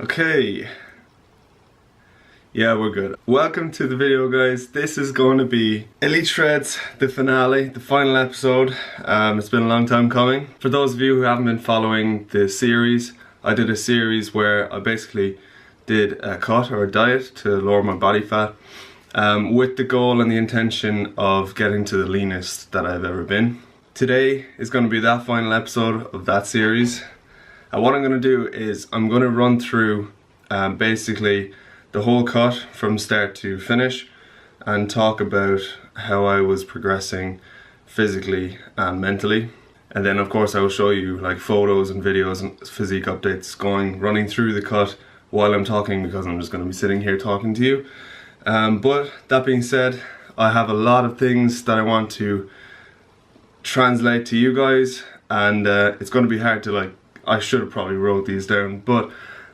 Okay. Yeah, we're good. Welcome to the video, guys. This is going to be Elite Shreds, the finale, the final episode. It's been a long time coming. For those of you who haven't been following the series, I did a series where I basically did a cut or a diet to lower my body fat with the goal and the intention of getting to the leanest that I've ever been. Today is going to be that final episode of that series. What I'm going to do is I'm going to run through basically the whole cut from start to finish and talk about how I was progressing physically and mentally. And then of course I will show you like photos and videos and physique updates running through the cut while I'm talking, because I'm just going to be sitting here talking to you. But that being said, I have a lot of things that I want to translate to you guys, and it's going to be hard to I should have probably wrote these down, but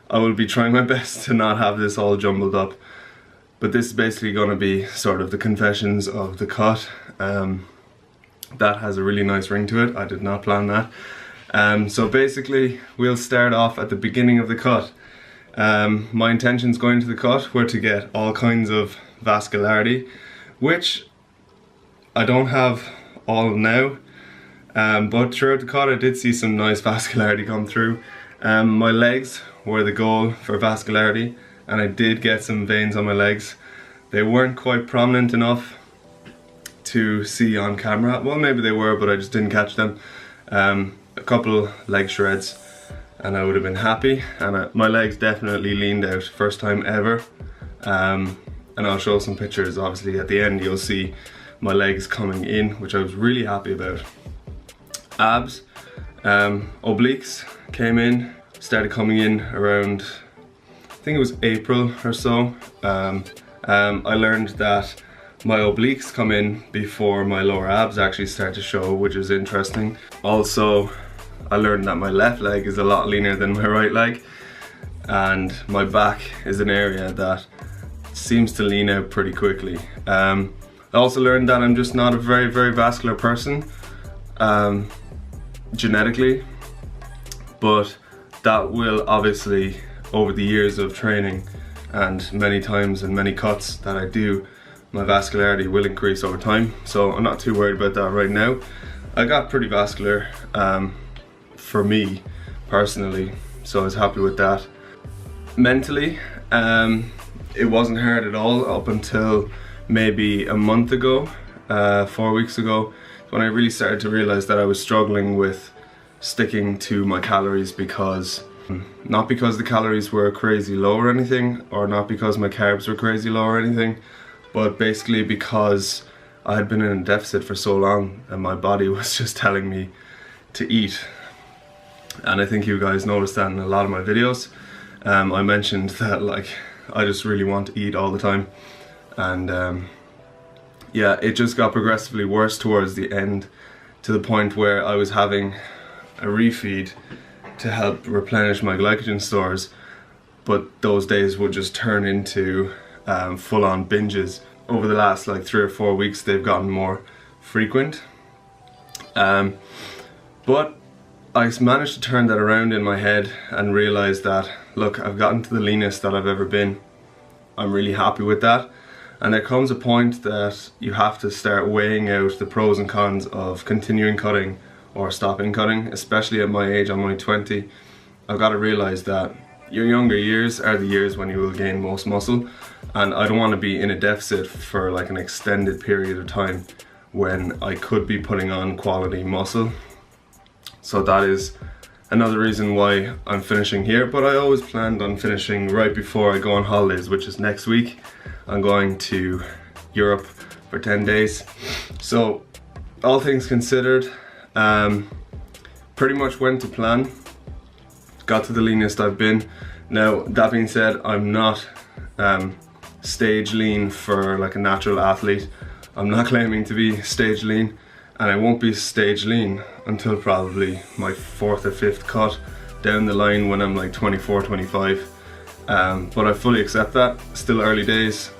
I will be trying my best to not have this all jumbled up. But this is basically going to be sort of the confessions of the cut. That has a really nice ring to it. I did not plan that. So basically we'll start off at the beginning of the cut. My intentions going to the cut were to get all kinds of vascularity, which I don't have all now. But throughout the cut I did see some nice vascularity come through. My legs were the goal for vascularity, and I did get some veins on my legs. They weren't quite prominent enough to see on camera. Well, maybe they were, but I just didn't catch them. A couple leg shreds and I would have been happy, and my legs definitely leaned out, first time ever. And I'll show some pictures. Obviously at the end you'll see my legs coming in, which I was really happy about. Abs, obliques came in, started coming in around, I think it was April or so. I learned that my obliques come in before my lower abs actually start to show, which is interesting. Also, I learned that my left leg is a lot leaner than my right leg, and my back is an area that seems to lean out pretty quickly. I also learned that I'm just not a very vascular person genetically, but that will obviously, over the years of training and many times and many cuts that I do, my vascularity will increase over time, so I'm not too worried about that right now. I got pretty vascular for me personally, so I was happy with that. Mentally, it wasn't hard at all up until maybe a month ago, 4 weeks ago, when I really started to realize that I was struggling with sticking to my calories, because not because the calories were crazy low or anything, or not because my carbs were crazy low or anything, but basically because I had been in a deficit for so long and my body was just telling me to eat. And I think you guys noticed that in a lot of my videos. I mentioned that I just really want to eat all the time, and yeah, it just got progressively worse towards the end, to the point where I was having a refeed to help replenish my glycogen stores, but those days would just turn into full-on binges. Over the last 3 or 4 weeks they've gotten more frequent, but I managed to turn that around in my head and realize that, look, I've gotten to the leanest that I've ever been. I'm really happy with that. And there comes a point that you have to start weighing out the pros and cons of continuing cutting or stopping cutting. Especially at my age, I'm only 20. I've got to realize that your younger years are the years when you will gain most muscle, and I don't want to be in a deficit for an extended period of time when I could be putting on quality muscle. So that is another reason why I'm finishing here, but I always planned on finishing right before I go on holidays, which is next week. I'm going to Europe for 10 days. So all things considered, pretty much went to plan. Got to the leanest I've been. Now, that being said, I'm not stage lean for a natural athlete. I'm not claiming to be stage lean, and I won't be stage lean until probably my 4th or 5th cut down the line when I'm 24, 25. But I fully accept that. Still early days,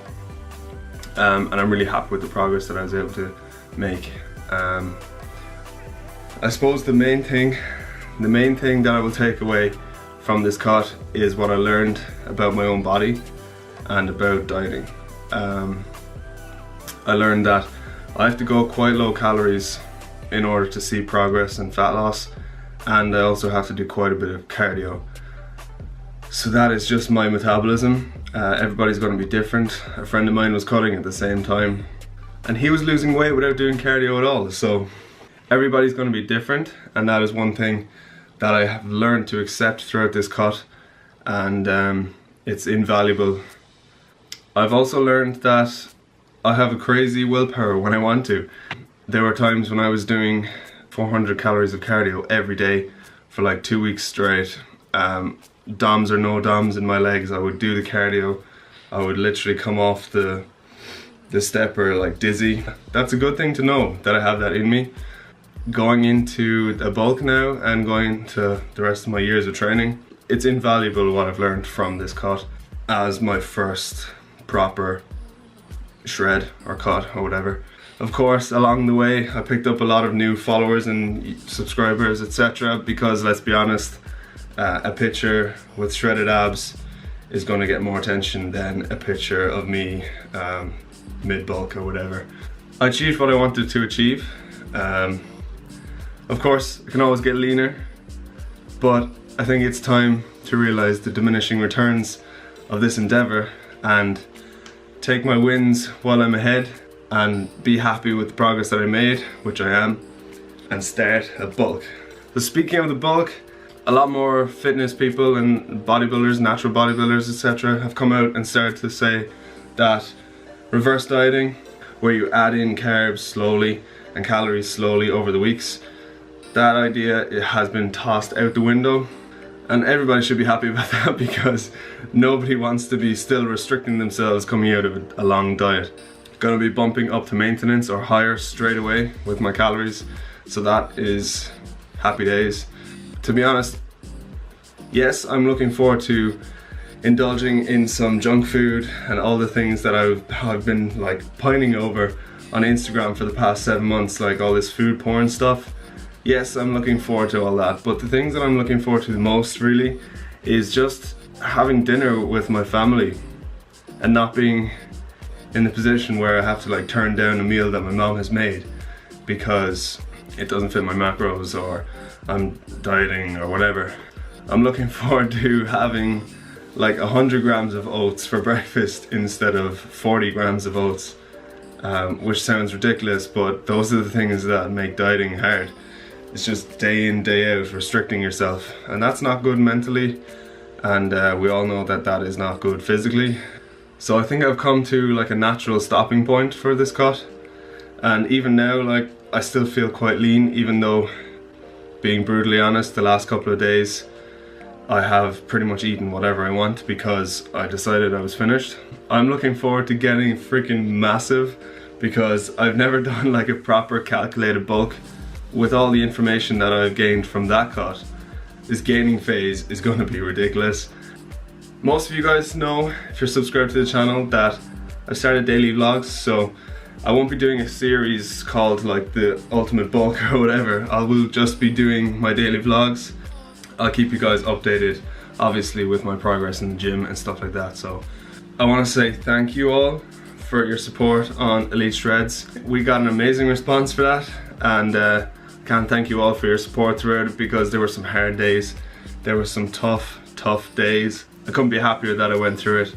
and I'm really happy with the progress that I was able to make. I suppose the main thing that I will take away from this cut is what I learned about my own body and about dieting. I learned that I have to go quite low calories in order to see progress and fat loss, and I also have to do quite a bit of cardio. So that is just my metabolism. Everybody's going to be different. A friend of mine was cutting at the same time and he was losing weight without doing cardio at all. So everybody's going to be different, and that is one thing that I have learned to accept throughout this cut, and it's invaluable. I've also learned that I have a crazy willpower when I want to. There were times when I was doing 400 calories of cardio every day for like 2 weeks straight. DOMs or no DOMs in my legs, I would do the cardio. I would literally come off the stepper like dizzy. That's a good thing to know, that I have that in me. Going into a bulk now and going to the rest of my years of training, it's invaluable what I've learned from this cut as my first proper shred or cut or whatever. Of course, along the way I picked up a lot of new followers and subscribers, etc. because let's be honest, a picture with shredded abs is going to get more attention than a picture of me mid-bulk or whatever. I achieved what I wanted to achieve. Of course, I can always get leaner, but I think it's time to realize the diminishing returns of this endeavor and take my wins while I'm ahead and be happy with the progress that I made, which I am, and start a bulk. So speaking of the bulk, a lot more fitness people and bodybuilders, natural bodybuilders, etc. have come out and started to say that reverse dieting, where you add in carbs slowly and calories slowly over the weeks, that idea, it has been tossed out the window, and everybody should be happy about that because nobody wants to be still restricting themselves coming out of a long diet. Gonna be bumping up to maintenance or higher straight away with my calories, so that is happy days. To be honest, yes, I'm looking forward to indulging in some junk food and all the things that I've been like pining over on Instagram for the past 7 months, like all this food porn stuff. Yes, I'm looking forward to all that, but the things that I'm looking forward to the most really is just having dinner with my family and not being in the position where I have to like turn down a meal that my mom has made because it doesn't fit my macros or I'm dieting or whatever. I'm looking forward to having like 100 grams of oats for breakfast instead of 40 grams of oats, which sounds ridiculous, but those are the things that make dieting hard. It's just day in, day out restricting yourself, and that's not good mentally, and we all know that that is not good physically. So I think I've come to like a natural stopping point for this cut, and even now like I still feel quite lean, even though, being brutally honest, the last couple of days I have pretty much eaten whatever I want because I decided I was finished. I'm looking forward to getting freaking massive because I've never done like a proper calculated bulk. With all the information that I've gained from that cut, this gaining phase is going to be ridiculous. Most of you guys know, if you're subscribed to the channel, that I started daily vlogs, so I won't be doing a series called like the ultimate bulk or whatever. I will just be doing my daily vlogs. I'll keep you guys updated, obviously, with my progress in the gym and stuff like that. So I want to say thank you all for your support on Elite Shreds. We got an amazing response for that, and can't thank you all for your support throughout it because there were some hard days. There were some tough days. I couldn't be happier that I went through it,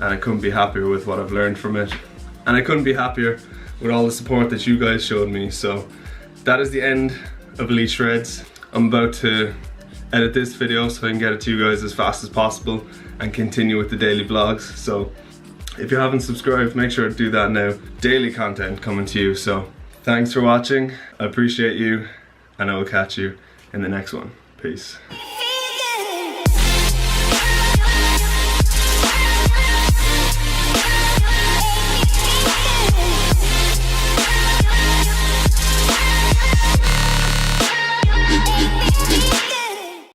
and I couldn't be happier with what I've learned from it. And I couldn't be happier with all the support that you guys showed me. So that is the end of Elite Shreds. I'm about to edit this video so I can get it to you guys as fast as possible and continue with the daily vlogs. So if you haven't subscribed, make sure to do that now. Daily content coming to you. So thanks for watching. I appreciate you, and I will catch you in the next one. Peace.